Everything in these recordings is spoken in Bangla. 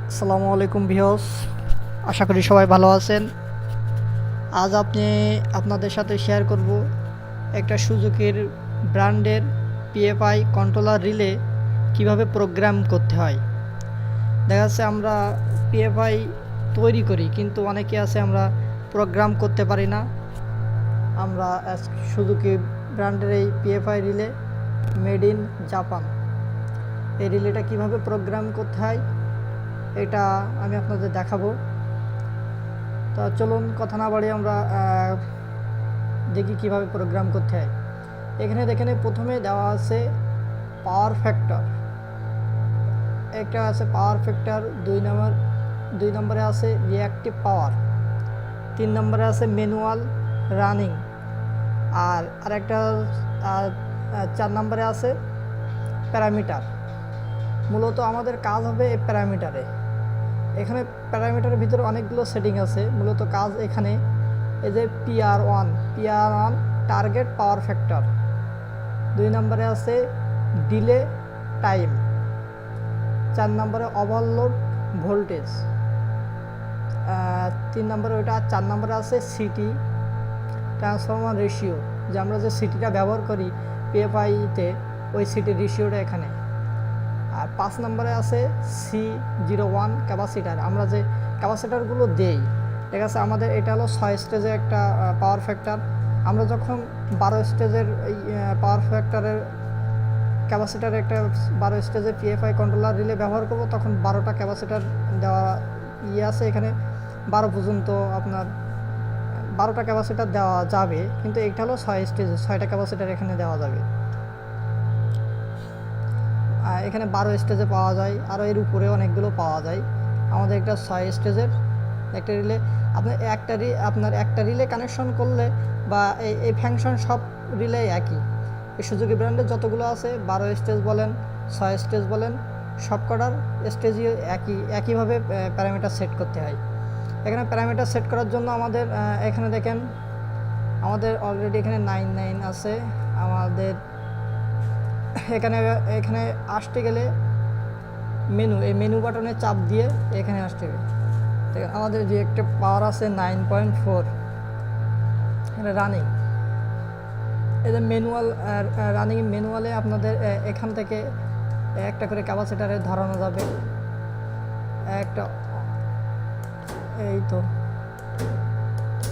আসসালামু আলাইকুম ভিউয়ার্স, আশা করি সবাই ভালো আছেন। আজ আপনাদের সাথে শেয়ার করব একটা সুজুকির ব্র্যান্ডের পিএফআই কন্ট্রোলার রিলে কিভাবে প্রোগ্রাম করতে হয়। দেখা যাচ্ছে আমরা পিএফআই তৈরি করি, কিন্তু অনেকে আছে আমরা প্রোগ্রাম করতে পারি না। আমরা সুজুকি ব্র্যান্ডের এই PFI relay made in Japan, এই রিলেটা কিভাবে প্রোগ্রাম করতে হয় এটা আমি আপনাদের দেখাবো। তো চলুন কথা না বাড়িয়ে আমরা দেখি কিভাবে প্রোগ্রাম করতে হয়। এখানে দেখেন প্রথমে দেওয়া আছে পাওয়ার ফ্যাক্টর, একটা আছে পাওয়ার ফ্যাক্টর, দুই নম্বরে আছে রিঅ্যাক্টিভ পাওয়ার, 3 নম্বরে আছে ম্যানুয়াল রানিং, আর আরেকটা 4 নম্বরে আছে প্যারামিটার। মূলত আমাদের কাজ হবে এই প্যারামিটারে। এখানে প্যারামিটারের ভিতরে অনেকগুলো সেটিং আছে। মূলত কাজ এখানে এই যে PR1 টার্গেট পাওয়ার ফ্যাক্টর, 2 নম্বরে আছে ডিলে টাইম, 4 নম্বরে ওভারলোড ভোল্টেজ, 3 নম্বরে ওইটা, আর 4 নম্বরে আছে সিটি ট্রান্সফরমার রেশিও, যে আমরা যে সিটিটা ব্যবহার করি পিএফআইতে ওই সিটির রেশিওটা এখানে। আর 5 নম্বরে আছে C01 ক্যাপাসিটার, আমরা যে ক্যাপাসিটারগুলো দেই। ঠিক আছে, আমাদের এটা হলো 6 স্টেজের একটা পাওয়ার ফ্যাক্টর। আমরা যখন 12 স্টেজের এই পাওয়ার ফ্যাক্টরের ক্যাপাসিটার একটা 12 স্টেজের পিএফআই কন্ট্রোলার রিলে ব্যবহার করব, তখন 12টা ক্যাপাসিটার দেওয়া আছে এখানে। 12 পর্যন্ত আপনার 12টা ক্যাপাসিটার দেওয়া যাবে, কিন্তু এটা হলো 6 স্টেজের 6টা ক্যাপাসিটার এখানে দেওয়া যাবে। এখানে 12 স্টেজে পাওয়া যায়, আরও এর উপরে অনেকগুলো পাওয়া যায়। আমাদের একটা 6 স্টেজের একটা রিলে। আপনার একটা রিলে কানেকশন করলে বা এই ফাংশন সব রিলে একই। এই সুজুকি ব্র্যান্ডের যতগুলো আছে 12 স্টেজ বলেন 6 স্টেজ বলেন, সব কটার স্টেজই একইভাবে প্যারামিটার সেট করতে হয়। এখানে প্যারামিটার সেট করার জন্য আমাদের এখানে দেখেন আমাদের অলরেডি এখানে 99 আছে। আমাদের এখানে আসতে গেলে এই মেনু বাটনে চাপ দিয়ে এখানে আসতে হবে। আমাদের যে একটা পাওয়ার আছে 9.4, এখানে রানিং, এই যে ম্যানুয়ালে আপনাদের এখান থেকে একটা করে ক্যাপাসিটারে ধরানো যাবে।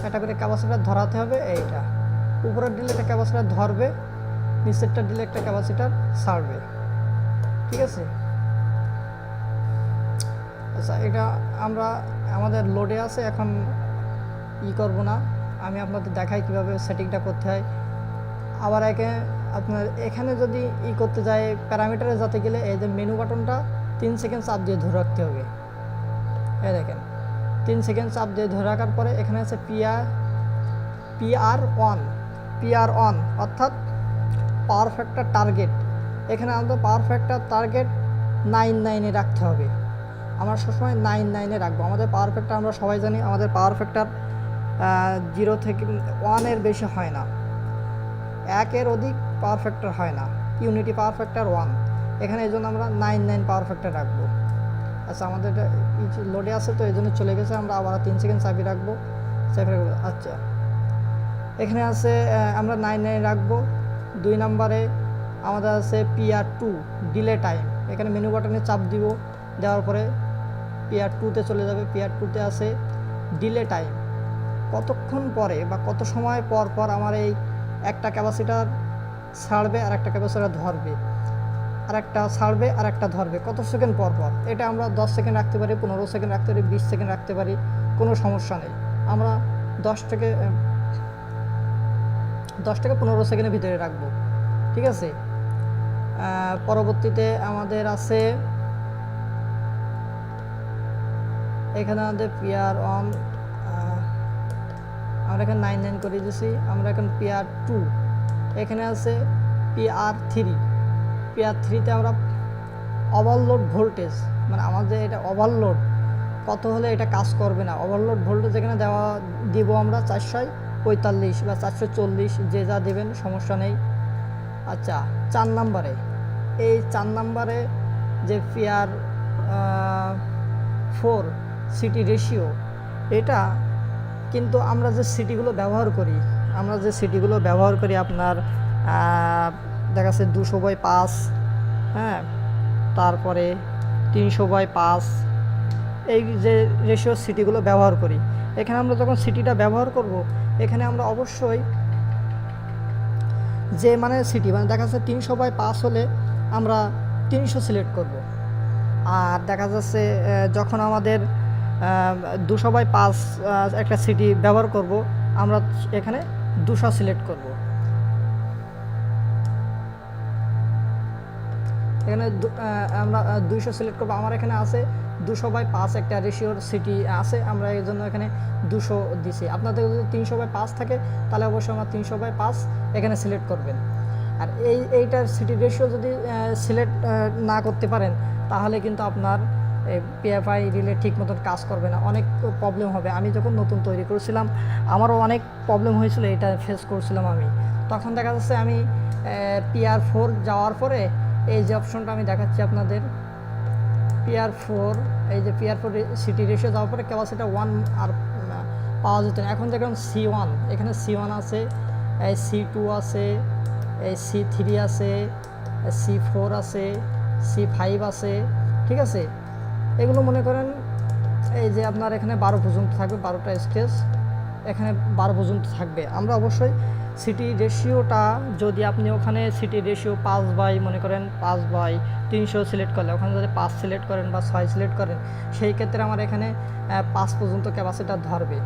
একটা করে ক্যাপাসিটার ধরাতে হবে। এইটা উপরের দিলে একটা ক্যাপাসিটার ধরবে, নিচেরটা দিলে একটা ক্যাপাসিটার ছাড়বে। ঠিক আছে, আচ্ছা, এটা আমরা আমাদের লোডে আছে, এখন করব না, আমি আপনাদের দেখাই কিভাবে সেটিংটা করতে হয়। আবার আপনার এখানে যদি করতে যায় প্যারামিটারে যেতে গেলে এই যে মেনু বাটনটা 3 সেকেন্ড চাপ দিয়ে ধরে রাখতে হবে। এই দেখেন 3 সেকেন্ড চাপ দিয়ে ধরে রাখার পরে এখানে আছে PR1 অর্থাৎ পাওয়ার ফ্যাক্টর টার্গেট। এখানে আমাদের পাওয়ার ফ্যাক্টর টার্গেট 99-এ রাখতে হবে। আমরা সবসময় 99-এ রাখবো। আমাদের পাওয়ার ফ্যাক্টর আমরা সবাই জানি, আমাদের পাওয়ার ফ্যাক্টর 0 থেকে 1-এর বেশি হয় না, 1-এর অধিক পাওয়ার ফ্যাক্টর হয় না। ইউনিটি পাওয়ার ফ্যাক্টর 1, এখানে এই জন্য আমরা 99 পাওয়ার ফ্যাক্টর রাখবো। আচ্ছা, আমাদের এটা লোডে আছে তো এই জন্য চলে গেছে, আমরা আবার 3 সেকেন্ড চাপি রাখবো। আচ্ছা, এখানে আছে আমরা 99 রাখবো। 2 নম্বরে আমাদের আছে PR2 ডিলে টাইম, এখানে মেনু বাটনে চাপ দিব, দেওয়ার পরে PR2-তে চলে যাবে। PR2-তে আছে ডিলে টাইম, কতক্ষণ পরে বা কত সময় পর পর আমার এই একটা ক্যাপাসিটার ছাড়বে আর একটা ক্যাপাসিটার ধরবে, আর একটা ছাড়বে আর একটা ধরবে, কত সেকেন্ড পর পর। এটা আমরা 10 সেকেন্ড রাখতে পারি, 15 সেকেন্ড রাখতে পারি, 20 সেকেন্ড রাখতে পারি, কোনো সমস্যা নেই। আমরা 10 থেকে 15 সেকেন্ডের ভিতরে রাখবো। ঠিক আছে, পরবর্তীতে আমাদের আছে এখানে আমাদের PR1, আমরা এখানে 99 করে দিয়েছি। আমরা এখন PR2, এখানে আছে PR3-তে আমরা ওভারলোড ভোল্টেজ, মানে আমাদের এটা ওভারলোড কত হলে এটা কাজ করবে না। ওভারলোড ভোল্টেজ এখানে দিব আমরা 445 বা 440, যে যা দেবেন সমস্যা নেই। আচ্ছা, 4 নম্বরে যে 4 সিটি রেশিও, এটা কিন্তু আমরা যে সিটিগুলো ব্যবহার করি আপনার দেখা যাচ্ছে 200/5, হ্যাঁ, তারপরে 300/5, এই যে রেশিও সিটিগুলো ব্যবহার করি, এখানে আমরা যখন সিটিটা ব্যবহার করব, এখানে আমরা অবশ্যই যে মানে সিটি মানে দেখা যাচ্ছে 300/5 হলে আমরা 300 সিলেক্ট করব। আর দেখা যাচ্ছে যখন আমাদের 200/5 একটা সিটি ব্যবহার করব, আমরা এখানে 200 সিলেক্ট করব। এখানে আমরা 200 সিলেক্ট করবো। আমার এখানে আছে 200/5 একটা রেশিওর সিটি আছে, আমরা এই জন্য এখানে 200 দিছি। আপনাদের যদি 300/5 থাকে তাহলে অবশ্যই আমরা 300/5 এখানে সিলেক্ট করবেন। আর এইটার সিটি রেশিও যদি সিলেক্ট না করতে পারেন তাহলে কিন্তু আপনার পিএফআই রিলে ঠিক মতন কাজ করবে না, অনেক প্রবলেম হবে। আমি যখন নতুন তৈরি করেছিলাম আমারও অনেক প্রবলেম হয়েছিল, এটা ফেস করছিলাম আমি। তখন দেখা যাচ্ছে আমি PR4 যাওয়ার পরে এই যে অপশনটা আমি দেখাচ্ছি আপনাদের, PR4, এই যে PR4 সিটি রেশিও যাওয়ার পরে ক্যাপাসিটি 1 আর পাওয়া যেত না। এখন দেখুন C1, এখানে C1 আছে, এই C2 আছে, এই C3 আছে, C4 আছে, C5 আছে, ঠিক আছে। এগুলো মনে করেন এই যে আপনার এখানে 12 পর্যন্ত থাকবে, 12টা স্টেজ এখানে 12 পর্যন্ত থাকবে। আমরা অবশ্যই সিটি রেশিওটা যদি আপনি ওখানে সিটি রেশিও 5 মনে করেন 5/300 সিলেক্ট করলে, ওখানে যদি 5 সিলেক্ট করেন বা 6 সিলেক্ট করেন, সেই ক্ষেত্রে আমার এখানে 5 পর্যন্ত ক্যাপাসিটার ধরবে,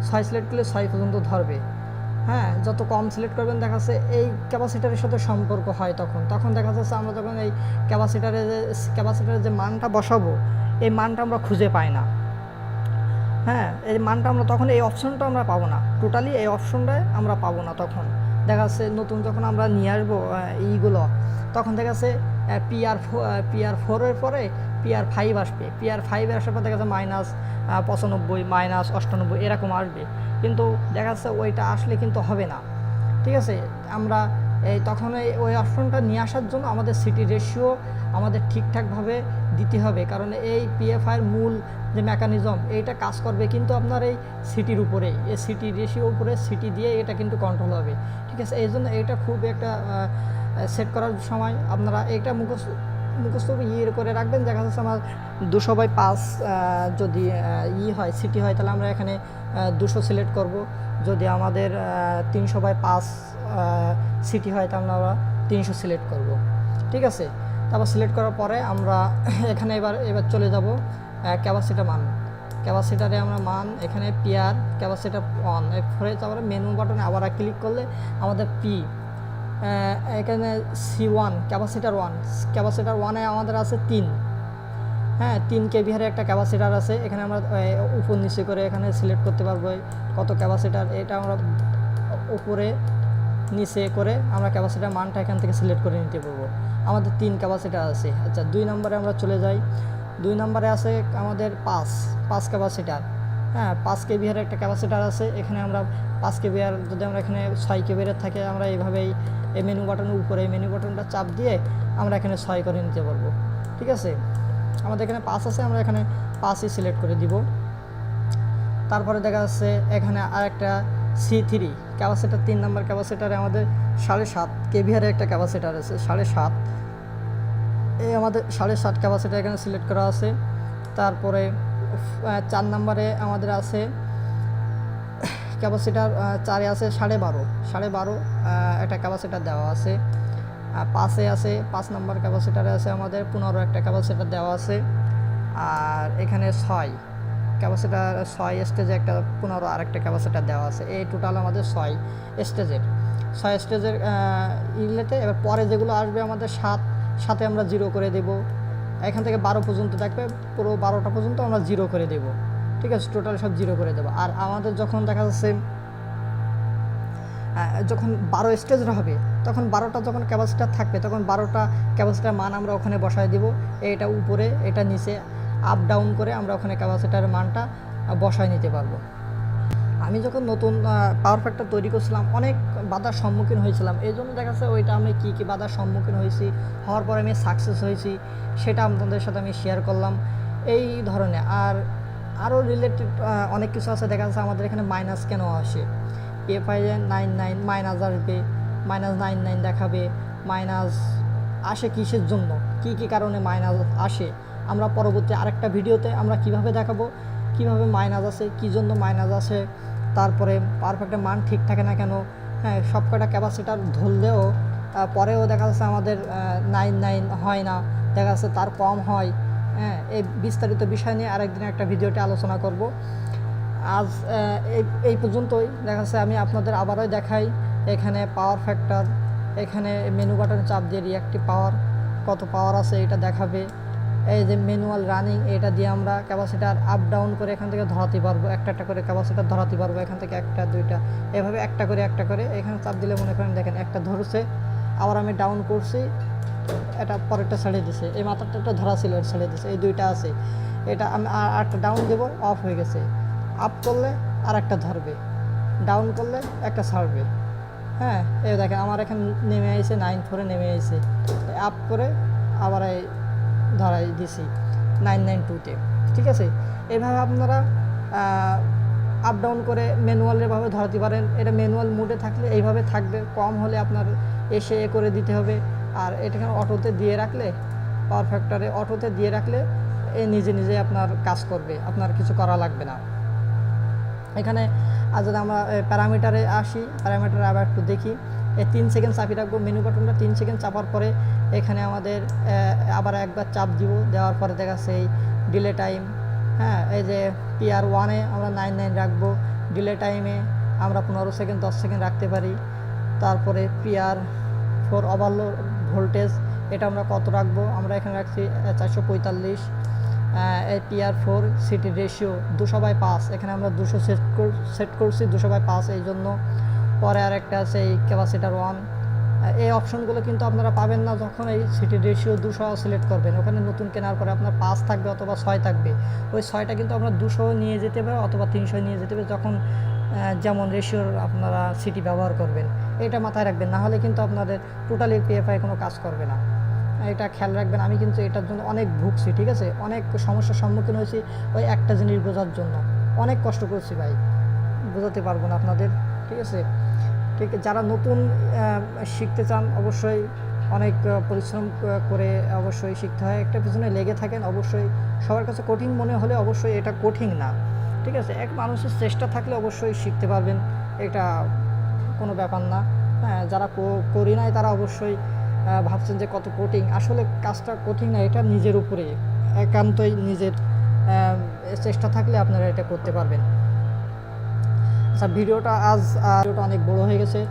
6 সিলেক্ট করলে 6 পর্যন্ত ধরবে। হ্যাঁ, যত কম সিলেক্ট করবেন দেখা যাচ্ছে এই ক্যাপাসিটারের সাথে সম্পর্ক হয়। তখন দেখা যাচ্ছে আমরা যখন এই ক্যাপাসিটারের যে মানটা বসাবো, এই মানটা আমরা খুঁজে পাই না। হ্যাঁ, এই মানটা আমরা তখন এই অপশনটা আমরা পাবো না, টোটালি এই অপশনটায় আমরা পাবো না। তখন দেখা যাচ্ছে নতুন যখন আমরা নিয়ে আসবো এইগুলো, তখন দেখা যাচ্ছে PR4-এর পরে PR5 আসবে। PR5 আসার পর দেখা যাচ্ছে -95, -98 এরকম আসবে, কিন্তু দেখা যাচ্ছে ওইটা আসলে কিন্তু হবে না, ঠিক আছে। আমরা তখন ওই অপশনটা নিয়ে আসার জন্য আমাদের সিটি রেশিও আমাদের ঠিকঠাকভাবে দিতে হবে, কারণ এই পিএফআইয়ের মূল যে মেকানিজম এইটা কাজ করবে কিন্তু আপনার এই সিটির উপরে, এই সিটি রেশিও উপরে সিটি দিয়ে এটা কিন্তু কন্ট্রোল হবে, ঠিক আছে। এই জন্য এইটা খুব একটা সেট করার সময় আপনারা এইটা মুখস্থ করে রাখবেন। দেখা যাচ্ছে আমার 200/5 যদি হয় সিটি হয়, তাহলে আমরা এখানে 200 সিলেক্ট করব। যদি আমাদের 300/5 সিটি হয় তাহলে আমরা 300 সিলেক্ট করব, ঠিক আছে। তারপর সিলেক্ট করার পরে আমরা এখানে এবার চলে যাব ক্যাপাসিটারে আমরা মান এখানে PR ক্যাপাসিটার 1 এরপরে তারপরে মেনু বাটনে আবার ক্লিক করলে আমাদের এখানে C1 ক্যাপাসিটার 1-এ আমাদের আছে 3, হ্যাঁ 3 kVAর একটা ক্যাপাসিটার আছে। এখানে আমরা উপর নিচে করে এখানে সিলেক্ট করতে পারবো কত ক্যাপাসিটার, এটা আমরা উপরে নিচে করে আমরা ক্যাপাসিটার মানটা এখান থেকে সিলেক্ট করে নিতে পারবো। আমাদের 3 ক্যাপাসিটার আছে। আচ্ছা, 2 নম্বরে আমরা চলে যাই। 2 নম্বরে আছে আমাদের 5 ক্যাপাসিটার, হ্যাঁ 5 kVAর একটা ক্যাপাসিটার আছে। এখানে আমরা 5 kVAর যদি আমরা এখানে 6 kVAর থাকে, আমরা এইভাবেই এই মেনু বাটনের উপরে এই মেনু বাটনটা চাপ দিয়ে আমরা এখানে 6 করে নিতে পারবো, ঠিক আছে। আমাদের এখানে 5 আছে, আমরা এখানে 5ই সিলেক্ট করে দিব। তারপরে দেখা যাচ্ছে এখানে আরেকটা C3 ক্যাপাসিটার, 3 নম্বর ক্যাপাসিটারে আমাদের 7.5 kVAর একটা ক্যাপাসিটার আছে, 7.5। এই আমাদের 7.5 ক্যাপাসিটার এখানে সিলেক্ট করা আছে। তারপরে 4 নম্বরে আমাদের আছে ক্যাপাসিটার 4-এ আছে 12.5 একটা ক্যাপাসিটার দেওয়া আছে। 5-এ আছে 5 নম্বর ক্যাপাসিটারে আছে আমাদের 15 একটা ক্যাপাসিটার দেওয়া আছে। আর এখানে 6 ক্যাপাসিটার 6 স্টেজে একটা 15 আরেকটা ক্যাপাসিটার দেওয়া আছে। এই টোটাল আমাদের 6 স্টেজের ইলেতে। এবার পরে যেগুলো আসবে আমাদের 7-এ আমরা 0 করে দেব। এখান থেকে 12 পর্যন্ত থাকবে, পুরো 12টা পর্যন্ত আমরা 0 করে দেব, ঠিক আছে। টোটাল সব 0 করে দেবো। আর আমাদের যখন দেখা যাচ্ছে যখন 12 স্টেজের হবে, তখন 12টা যখন ক্যাপাসিটার থাকবে, তখন 12টা ক্যাপাসিটার মান আমরা ওখানে বসায় দিব। এটা উপরে এটা নিচে আপ ডাউন করে আমরা ওখানে ক্যাপাসিটারের মানটা বসায় নিতে পারবো। আমি যখন নতুন পাওয়ার ফ্যাক্টর তৈরি করছিলাম অনেক বাধার সম্মুখীন হয়েছিলাম। এই জন্য দেখা যাচ্ছে ওইটা আমি কী বাধার সম্মুখীন হওয়ার পরে আমি সাকসেস হয়েছি, সেটা আপনাদের সাথে আমি শেয়ার করলাম এই ধরনের। আর আরও রিলেটেড অনেক কিছু আছে। দেখা যাচ্ছে আমাদের এখানে মাইনাস কেন আসে, পিএফআই 99 মাইনাস আসবে, -99 দেখাবে, মাইনাস আসে কিসের জন্য, কি কি কারণে মাইনাস আসে, আমরা পরবর্তী আরেকটা ভিডিওতে আমরা কিভাবে দেখাবো কিভাবে মাইনাস আসে, কী জন্য মাইনাস আসে, তারপরে পারফেক্টের মান ঠিক থাকে না কেন। হ্যাঁ, সব কটা ক্যাপাসিটার ধরলেও পরেও দেখা যাচ্ছে আমাদের 99 হয় না, দেখা যাচ্ছে তার কম হয়। হ্যাঁ, এই বিস্তারিত বিষয় নিয়ে আরেকদিন একটা ভিডিওতে আলোচনা করব। আজ এই পর্যন্তই। দেখা যাচ্ছে আমি আপনাদের আবারও দেখাই, এখানে পাওয়ার ফ্যাক্টর, এখানে মেনু বাটন চাপ দিয়ে রিঅ্যাক্টিভ পাওয়ার কত পাওয়ার আছে এটা দেখাবে। এই যে ম্যানুয়াল রানিং, এটা দিয়ে আমরা ক্যাপাসিটার আপ ডাউন করে এখান থেকে ধরাতে পারবো, একটা একটা করে ক্যাপাসিটার ধরাতে পারবো, এখান থেকে একটা দুইটা এভাবে একটা করে এখানে চাপ দিলে মনে করেন দেখেন একটা ধরছে, আবার আমি ডাউন করছি, এটা পরেরটা ছেড়ে দিছে, এই মাথাটা একটা ধরা ছিল ছেড়ে দিছে, এই দুইটা আছে, এটা আমি আরেকটা ডাউন দেবো, অফ হয়ে গেছে। আপ করলে আর একটা ধরবে, ডাউন করলে একটা ছাড়বে। হ্যাঁ, এই দেখেন আমার এখানে নেমে আইছে 94 নেমে আইছে, আপ করে আবার এই ধরাই দিছি 992-তে। ঠিক আছে, এইভাবে আপনারা আপ ডাউন করে ম্যানুয়ালেরভাবে ধরাতে পারেন। এটা ম্যানুয়াল মোডে থাকলে এইভাবে থাকবে, কম হলে আপনার এসে করে দিতে হবে। আর এটাকে অটোতে দিয়ে রাখলে, পাওয়ার ফ্যাক্টরে অটোতে দিয়ে রাখলে এ নিজে নিজে আপনার কাজ করবে, আপনার কিছু করা লাগবে না। এখানে আর যদি আমরা প্যারামিটারে আসি, প্যারামিটারে আবার একটু দেখি, এই 3 সেকেন্ড চাপি রাখবো, মেনু বাটনটা 3 সেকেন্ড চাপার পরে এখানে আমাদের আবার একবার চাপ দিব, দেওয়ার পরে দেখা যাচ্ছে এই ডিলে টাইম। হ্যাঁ, এই যে PR1-এ আমরা 99 রাখবো, ডিলে টাইমে আমরা 15 সেকেন্ড 10 সেকেন্ড রাখতে পারি। তারপরে PR4 ওভারলোড ভোল্টেজ, এটা আমরা কত রাখবো, আমরা এখানে রাখছি 445। এই PR4 সিটি রেশিও 2/5, এখানে আমরা 200 সেট করছি, 2/5 এই জন্য। পরে আরেকটা আছে এই ক্যাপাসিটার 1, এই অপশনগুলো কিন্তু আপনারা পাবেন না যখন এই সিটি রেশিও 200 সিলেক্ট করবেন। ওখানে নতুন কেনার পরে আপনার 5 থাকবে অথবা 6 থাকবে, ওই 6টা কিন্তু আপনার 200 নিয়ে যেতে হবে অথবা 300 নিয়ে যেতে হবে, যখন যেমন রেশিওর আপনারা সিটি ব্যবহার করবেন। এটা মাথায় রাখবেন, না হলে কিন্তু আপনাদের টোটালি পিএফআই কোনো কাজ করবে না। এটা খেয়াল রাখবেন। আমি কিন্তু এটার জন্য অনেক ভুগছি, ঠিক আছে, অনেক সমস্যার সম্মুখীন হয়েছি ওই একটা জিনিস বোঝার জন্য, অনেক কষ্ট করছি ভাই, বোঝাতে পারবো না আপনাদের। ঠিক আছে, ঠিক, যারা নতুন শিখতে চান অবশ্যই অনেক পরিশ্রম করে অবশ্যই শিখতে হয়, একটা পিছনে লেগে থাকেন অবশ্যই। সবার কাছে কঠিন মনে হলে অবশ্যই এটা কঠিন না, ঠিক আছে, এক মানুষের চেষ্টা থাকলে অবশ্যই শিখতে পারবেন, এটা কোনো ব্যাপার না। হ্যাঁ, যারা করি নাই তারা অবশ্যই ভাবছেন যে কত কঠিন, আসলে কাজটা কঠিন না, এটা নিজের উপরে একান্তই নিজের চেষ্টা থাকলে আপনারা এটা করতে পারবেন। আচ্ছা, ভিডিওটা অনেক বড় হয়ে গেছে,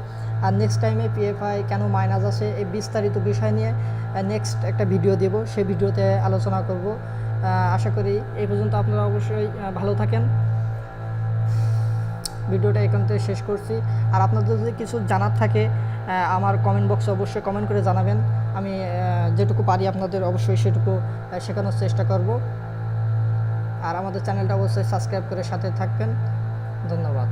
আর নেক্সট টাইমে পিএফআই কেন মাইনাস আসে এই বিস্তারিত বিষয় নিয়ে নেক্সট একটা ভিডিও দেব, সেই ভিডিওতে আলোচনা করব। আশা করি এই পর্যন্ত আপনারা অবশ্যই ভালো থাকেন। ভিডিওটা এখান থেকে শেষ করছি। আর আপনাদের যদি কিছু জানার থাকে আমার কমেন্ট বক্সে অবশ্যই কমেন্ট করে জানাবেন, আমি যেটুকু পারি আপনাদের অবশ্যই সেটুকু শেখানোর চেষ্টা করব। আর আমাদের চ্যানেলটা অবশ্যই সাবস্ক্রাইব করে সাথে থাকবেন। ধন্যবাদ।